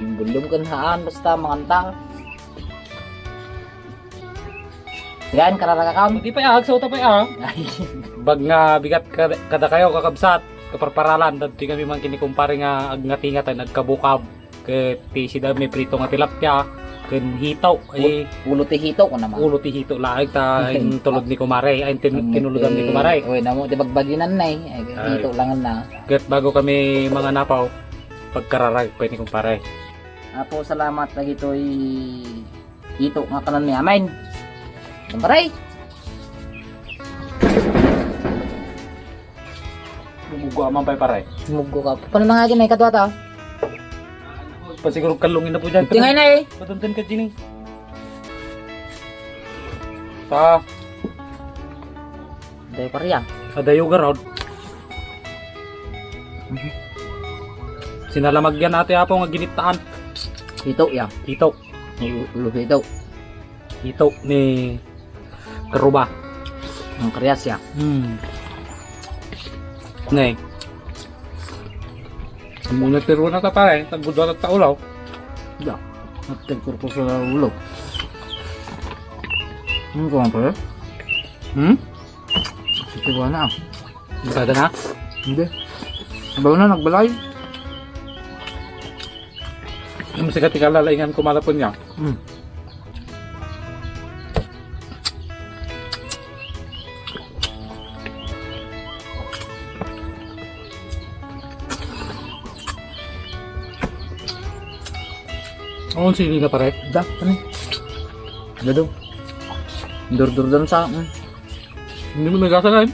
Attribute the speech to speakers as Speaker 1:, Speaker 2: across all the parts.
Speaker 1: Belum kan haan basta manganta. Yan karara ka
Speaker 2: Di pa iag, sa uta pa iag. Bag nga bigat kada kayo kakabsat, kaparparalan, dati kami man kinikumpare nga agngati-ngatan, nagkabukab, ke ti sida may prito nga tilapia, ken hitaw, ay
Speaker 1: ulo ti hito ko naman.
Speaker 2: ulo ti hito laag ta yung tulod ni kumare, ay tinuludan ni kumare.
Speaker 1: Uy, namo di bagbaginan na eh. Hito langan na.
Speaker 2: Ket bago kami mga napaw, pagkararag pa ni kumpare.
Speaker 1: Apo salamat lagi to'y hito nga kanan ni amin. Kumpare.
Speaker 2: Lumugo aman pa pare.
Speaker 1: Sumugo ka. Paano mga agin ay katwata?
Speaker 2: Pasiguro kalungin na po dyan.
Speaker 1: Tingay na eh.
Speaker 2: Patuntan ka dyan eh. Sa
Speaker 1: Day pariya.
Speaker 2: Adayo garod. Sinalamagyan natin apo nga ginitaan.
Speaker 1: Hito ya.
Speaker 2: Hito.
Speaker 1: Ulo hito.
Speaker 2: Hito ni Karuba.
Speaker 1: Ang karyas ya.
Speaker 2: Nay. Muna tiro na ta pare. Tagudwa ta ulaw.
Speaker 1: Ya. Nagtagkurko sa ulo. Ano ko ang pare? Ito ba na?
Speaker 2: Bisada na?
Speaker 1: Hindi. Bago na nagbalay.
Speaker 2: Yung sikat ikalalaingan ko malapon niya. Oo, sili na pare.
Speaker 1: Da, ano? Gado. Dur-dur dan sa.
Speaker 2: Hindi mo nagasa na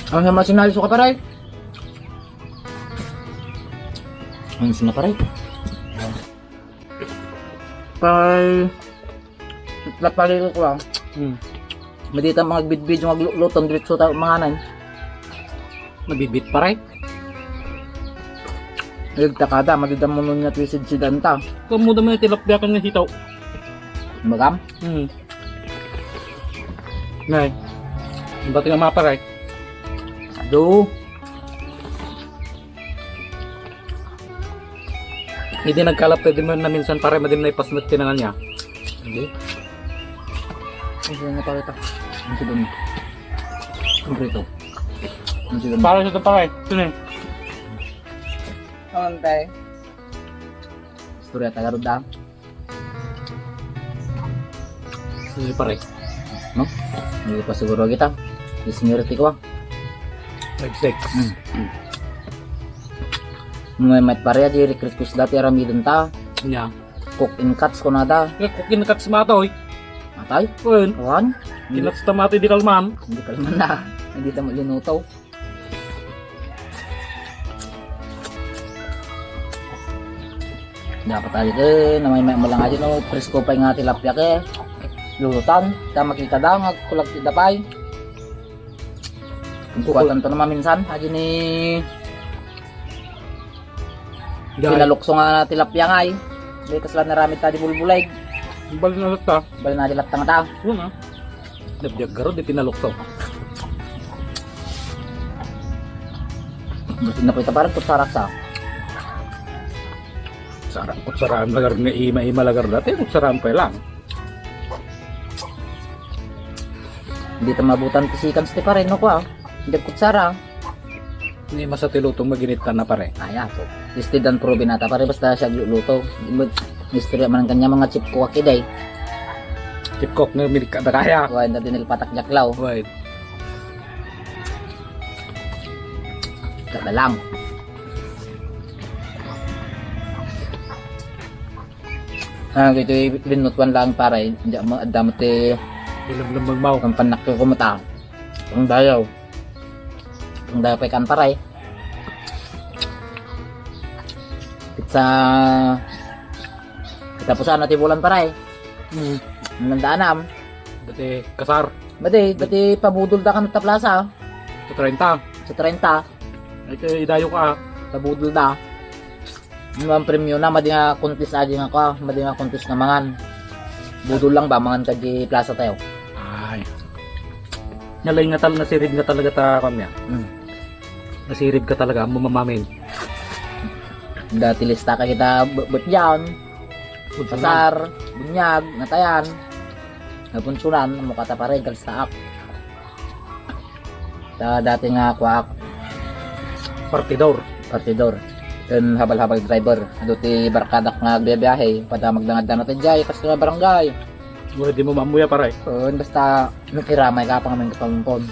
Speaker 1: Ang sama sinaliso ka paray. Ang sama paray. Paray. Lapalil ko lang. Madita mga bidbid yung maglutong diretso tayo mga nan.
Speaker 2: Nabibit pare.
Speaker 1: Nagtakada, madita mo nun niya twisid si Danta.
Speaker 2: Kamuda mo na tilapia ka ng hitaw.
Speaker 1: Magam?
Speaker 2: Nay. Ba't nga mga pare?
Speaker 1: Do.
Speaker 2: Hindi nagkalap pwede mo na minsan pare madim na ipasnat tinangan niya.
Speaker 1: Hindi. Ang na pala ito. Ang siguro. Konkreto. Ang siguro.
Speaker 2: Para sa ito pare. Sino eh?
Speaker 1: Antay. Istorya tagarod da.
Speaker 2: Sino pare?
Speaker 1: No? Hindi pa siguro kita. Seniority ko ah.
Speaker 2: 5-6.
Speaker 1: May mat pareha di request dati aramidon ta.
Speaker 2: Nya.
Speaker 1: Cook in cuts ko nada.
Speaker 2: Kukin kat smatoy.
Speaker 1: Matay.
Speaker 2: Kun.
Speaker 1: Kawan.
Speaker 2: Kinats tamati di kalman.
Speaker 1: Hindi kalman na. Hindi tamo linuto. Dapat tayo ke na may malang aja no presko pa nga tilapia ke. Lulutan, ta makita daw nga kulag ti dapay. Kukutan to naman minsan aja ni pinalukso nga tilapia nga ay. Di kasla naramit ta di bulbulay.
Speaker 2: Balik na ta.
Speaker 1: Bali na dilat tanga ta.
Speaker 2: Una. Nabiyag garo di pinalukso.
Speaker 1: Berarti na po ita parang kutsarak sa.
Speaker 2: Kutsaraan lagar nga ima-ima lagar dati. Kutsaraan pa lang.
Speaker 1: Hindi ta mabutan kisikan sti pa rin no ko ah. Hindi kutsara.
Speaker 2: Hindi masatilutong maginit ka na pare.
Speaker 1: Aya po. Listed dan probe nata pare basta siya luto. Misterya man ang kanya mga chip ko akiday.
Speaker 2: Tipkok na milik ka na kaya.
Speaker 1: Kuha na din patak jaklaw.
Speaker 2: Wait.
Speaker 1: Kada lang. Gitu linutuan lang pare. Hindi mo adamot
Speaker 2: Ilam lang magmaw.
Speaker 1: ang panak ko kumata. Ang dayaw. Ang dayaw pa kan pare. Kita tapusan natin bulan pare. Nandaanam.
Speaker 2: Dati kasar.
Speaker 1: Dati pabudol da kan ta plaza.
Speaker 2: Sa 30.
Speaker 1: Sa 30.
Speaker 2: Ay kaya idayo ka.
Speaker 1: Pabudol da. Ang premyo na madi nga contest aja nga ko, madi nga contest na mangan. Budol lang ba mangan kag plaza tayo.
Speaker 2: Ay. Nalay nga talaga, nasirib nga talaga ta kanya. Nasirib ka talaga, mamamin.
Speaker 1: Dati lista ka kita butyan, pasar, bunyag, natayan. Napunsunan, mukha ta pa rin, kalistaak. Dati nga kwak,
Speaker 2: Partidor.
Speaker 1: Then habal-habal driver. Duti barkadak nga biyahe, pada magdangad na natin jay, kasi nga barangay.
Speaker 2: Wala di mo mamuya pare.
Speaker 1: Basta nakiramay ka pa ngayon kapamumpon.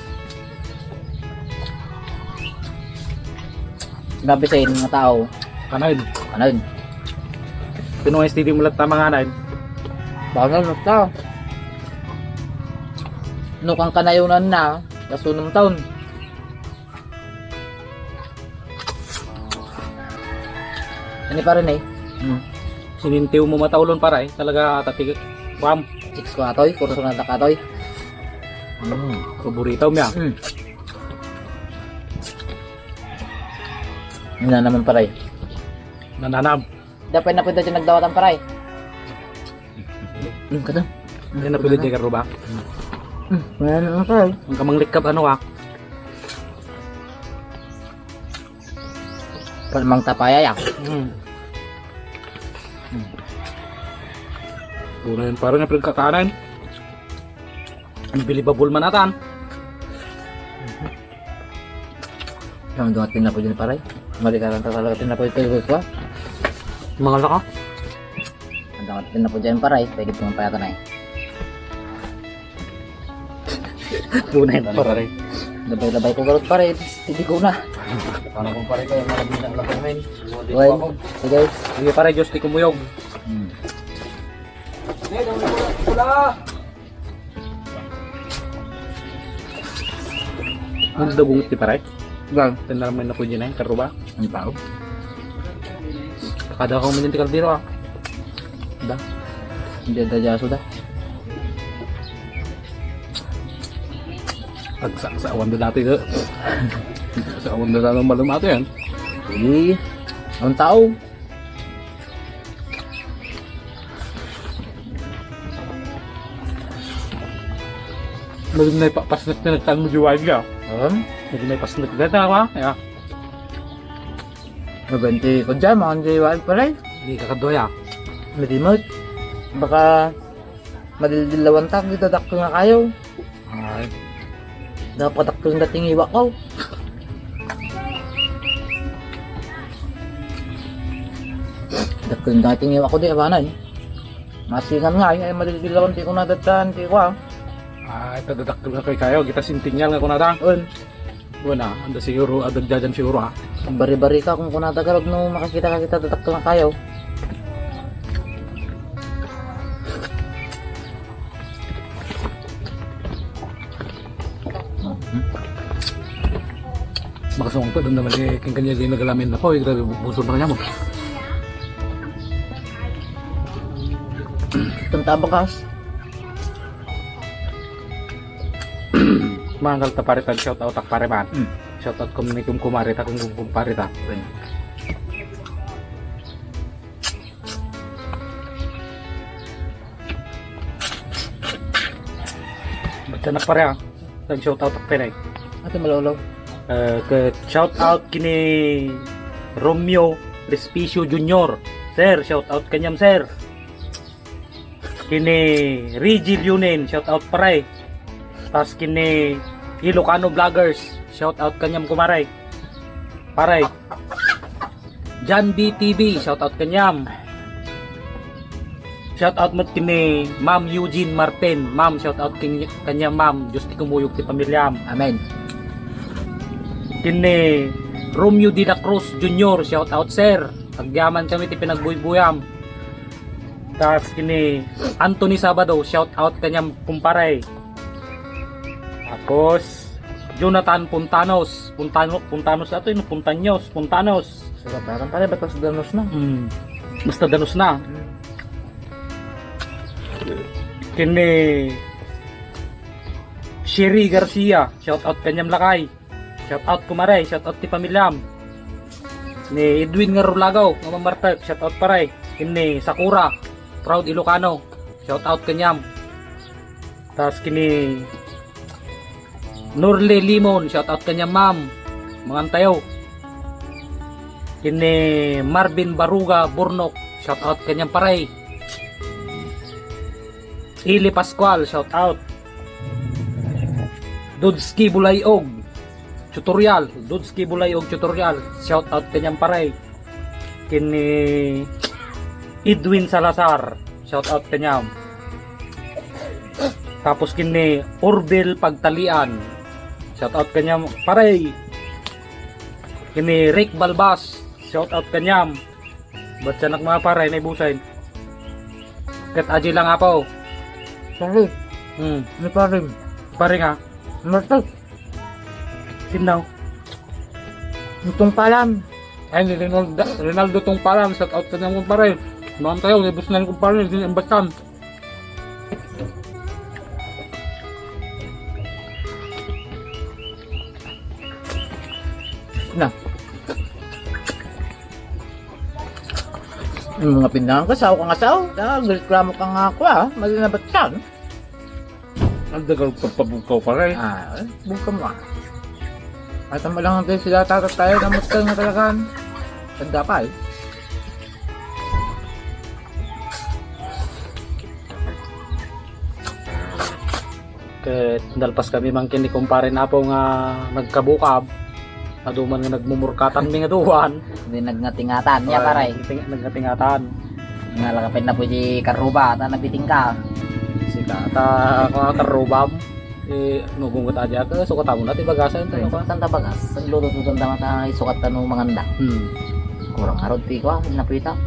Speaker 1: Gabi sa inyo nga tao,
Speaker 2: Kanain.
Speaker 1: ano yun?
Speaker 2: Pinuha STD mo lang tamang anayin.
Speaker 1: Bawal na tao. Nukang kanayunan na, kasunong taon. Ano pa rin eh?
Speaker 2: Sinintiw mo mataulon pare. Talaga tatig. Pam.
Speaker 1: Chicks ko atoy, kurso na takatoy.
Speaker 2: Paborito mo yan.
Speaker 1: Yun na naman paray.
Speaker 2: Nananam.
Speaker 1: Dapat na pwede dyan nagdawatan paray. Kada.
Speaker 2: Hindi na pili di ka ba?
Speaker 1: Wala naman paray.
Speaker 2: Ang kamang likap ano ka?
Speaker 1: Palmang tapaya yak.
Speaker 2: Una yun parang yung pinagkakanan. Unbelievable man atan.
Speaker 1: Yung dumat pinapo dyan paray. Mali ka lang talaga pinapo ito ko.
Speaker 2: Mga laka?
Speaker 1: Ang dumat pinapo dyan paray. Pwede pumapayatan na eh.
Speaker 2: Una yun pare.
Speaker 1: Labay-labay ko garot paray. Hindi ko na.
Speaker 3: Paano kung pare kayo malabing na lang namin?
Speaker 1: Well, sige.
Speaker 2: Sige pare, Diyos di kumuyog. Magdagong ti pare.
Speaker 1: Gang.
Speaker 2: Tinaraman na po dyan eh, karo ba?
Speaker 1: Ang tao.
Speaker 2: Kada ko man yung tikaldiro ah.
Speaker 1: Da. Hindi ada jaso da.
Speaker 2: Sa awan na dati ka. Sa awan na dati malam ato yan.
Speaker 1: Sige. Ang tao.
Speaker 2: Maging na ipapasnak na nagtaan mo jiwain ka. Maging na ipasnak na ito ka. Yeah.
Speaker 1: Mabenti ko dyan, mga jaywal paray.
Speaker 2: Hindi ka kadoya.
Speaker 1: Madimot. Baka madildilawan tak, dito dakto nga kayo.
Speaker 2: Ay.
Speaker 1: Dapat dakto yung dating iwa ko. Dakto yung dating iwa ko di, abanan. Masingan nga, ay madildilawan, di ko nadatan, di ko ah.
Speaker 2: Ay, tadadakil na kay kayo. Kita sintinyal nga kunada. Wala, anda siguro, adag dyan siguro ha.
Speaker 1: Bari-bari ka kung kunada karog no makakita ka kita dakto nga kayo.
Speaker 2: Makasawang pa doon naman eh, kung kanya din nagalamin na po, eh, grabe busod na kanya mo.
Speaker 1: Itong tabakas.
Speaker 2: Manggal ta pare shout out tak pare man. Shout out komunikum kumare ta kung kumpare ta. Baca nak pare ah. Tag shout out tak pare.
Speaker 1: Ate malolo.
Speaker 2: Ke shout out kini Romeo Respicio Junior. Sir, shout out kanyam sir. Kini Rigil Yunin, shout out pare. Tas kini Ilocano Vloggers, shout out kanyam kumaray. Paray. Jan BTV, shout out kanyam. Shout out mo kini Ma'am Eugene Martin. Ma'am, shout out kanyam ma'am. Diyos ti kumuyog ti pamilyam.
Speaker 1: Amen.
Speaker 2: Kini Romeo de la Cruz Jr. Shout out sir. Agyaman kami ti pinagbuybuyam. Tas kini Anthony Sabado, shout out kanyam kumparay. Tapos Jonathan Puntanos. Puntanos ato yun, Puntanos.
Speaker 1: Sarap pare, ba't sa danos na?
Speaker 2: Basta danos na. Kini Sherry Garcia, shout out kanyam lakay. Shout out kumaray, shout out ti pamilyam. Ni Edwin Ngarulagaw, mamamartak, shout out paray. Kini Sakura, proud Ilocano, shout out kanyam. Tas kini Norle Limon, shout out kanya ma'am. Mga tayo. Kini Marvin Baruga Burnok, shout out kanyang paray. Ili Pascual, shout out. Dudski Bulayog tutorial, Dudski Bulayog tutorial, shout out kanyang paray. Kini Edwin Salazar, shout out kanyang. Tapos kini Orbel Pagtalian, shout out kanyang paray. Kini Rick Balbas, shout out kanyam. Ba't siya mga paray na ibusain? Kat aji lang apaw.
Speaker 1: Sorry, may parim.
Speaker 2: Pare nga.
Speaker 1: Martal,
Speaker 2: Sinaw.
Speaker 1: itong palam.
Speaker 2: Ay, ni Ronaldo tong param. Shout out kanyang mga paray. Mga tayo, nibus na kong paray. Hindi ang batam.
Speaker 1: Na. Yung mga pindahan kasaw kang asaw. Nagreklamo ka nga ako mali na ba't yan?
Speaker 2: Ang dagal pagpabukaw paray.
Speaker 1: Buka mo At ang malang natin sila tatat tayo na muskal na talagaan. Tanda pa
Speaker 2: Ket dalpas kami mangkin ni kumpare na po nga nagkabukab. Aduman nga nagmumurkatan mi nga duwan.
Speaker 1: Hindi nagngatingatan niya paray.
Speaker 2: Nagkatingatan.
Speaker 1: Ngalakapin na po di karuba. At nabiting ka.
Speaker 2: Sika ta kakarubam. Nugungot aja ke sukat amo natin bagasan tayo pa.
Speaker 1: Tanda bagas. Ang lulot mo tanda mata isukat tanong manganda. Kurang harod ti ko napita.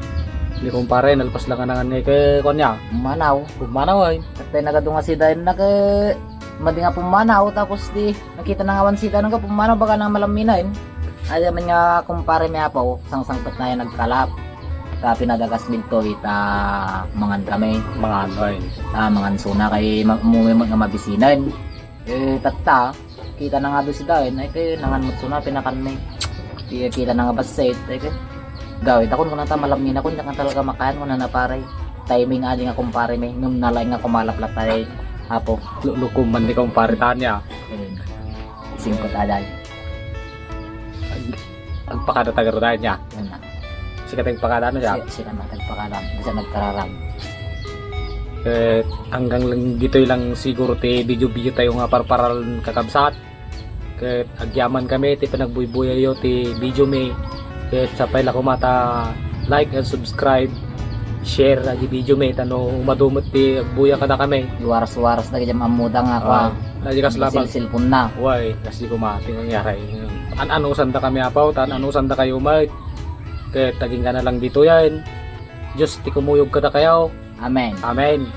Speaker 2: Di kumpare nalpas lang nga ni ke konya.
Speaker 1: Manaw.
Speaker 2: Kumanaw ay.
Speaker 1: At tayo nagadunga si Dayan na ke madi nga pumanaw tapos di nakita na nga sita nung ka pumanaw baka nang malaminain. Ay man nga kumpare mi apaw sang-sangpet na yan nagkalap. Ta pinadagas binto ita mangan kami.
Speaker 2: Mga ano ay.
Speaker 1: Mangan suna kay umuwi mga mabisinan. Tatta kita na nga do si Dayan ay kay nangan mo suna pinakan mi. Kita na nga baset ay kay gawit ako kung nata malamin ako hindi ka talaga makayan ko na naparay. Timing adi nga kumpare mi ngum nalay nga kumalaplat tayo. Apo,
Speaker 2: Lukuman ni kumpare tanya.
Speaker 1: singkot aday.
Speaker 2: Ang pakada tagar tayo niya.
Speaker 1: Yan na.
Speaker 2: Sika tayong pakada ano siya.
Speaker 1: Sila matagpakalam, bisa nagkararam.
Speaker 2: Hanggang lang dito lang siguro ti video tayo nga parparal kakabsat. Agyaman kami ti panagbuy-buyayo ti video mi. Sapay la kumata like and subscribe. Share agi video mi tano madumot ti buya kada kami.
Speaker 1: Waras-waras na kaya mamuda nga ako.
Speaker 2: Lagi kas labang.
Speaker 1: Silpon na.
Speaker 2: Why? Kasi kumati ang nangyari. Ano sanda kami apaw, ano sanda kayo umay. Kaya taging ka na lang dito yan. Diyos ti kumuyog kada kayo.
Speaker 1: Amen.
Speaker 2: Amen.